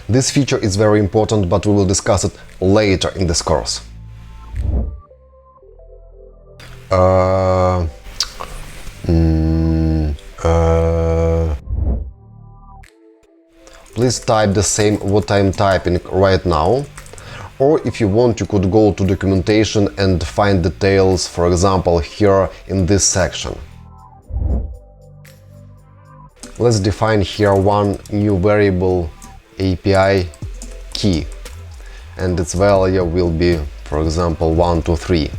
This feature is very important, but we will discuss it later in this course. Please type the same what I'm typing right now. Or if you want, you could go to documentation and find details, for example, here in this section. Let's define here one new variable API key, and its value will be, for example, 123.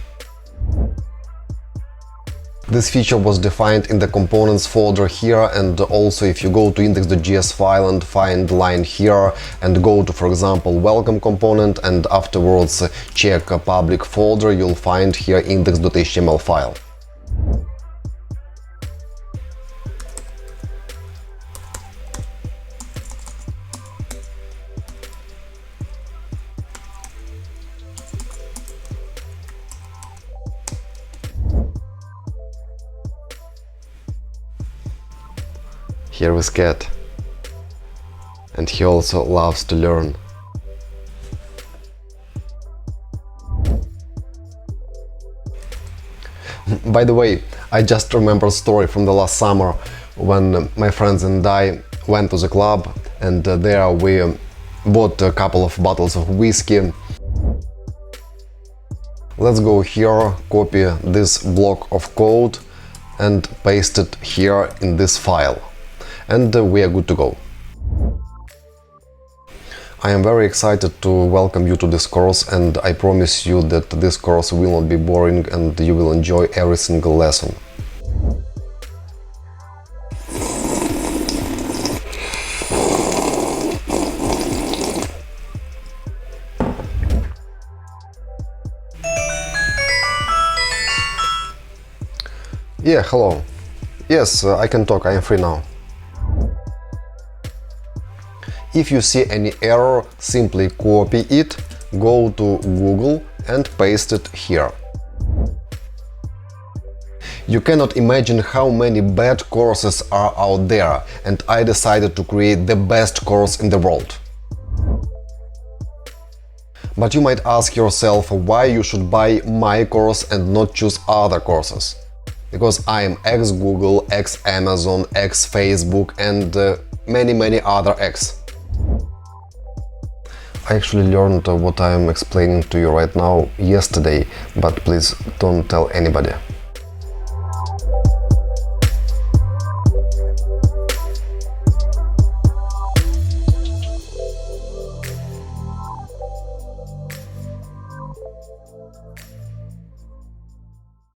This feature was defined in the components folder here, and also if you go to index.js file and find line here and go to, for example, welcome component and afterwards check a public folder, you'll find here index.html file. Here is Cat, and he also loves to learn. By the way, I just remember a story from the last summer when my friends and I went to the club, and there we bought a couple of bottles of whiskey. Let's go here, copy this block of code and paste it here in this file. And we are good to go. I am very excited to welcome you to this course, and I promise you that this course will not be boring and you will enjoy every single lesson. Yeah, hello. Yes, I can talk, I am free now. If you see any error, simply copy it, go to Google and paste it here. You cannot imagine how many bad courses are out there, and I decided to create the best course in the world. But you might ask yourself why you should buy my course and not choose other courses. Because I am ex-Google, ex-Amazon, ex-Facebook and many other ex. I actually learned what I am explaining to you right now yesterday, but please don't tell anybody.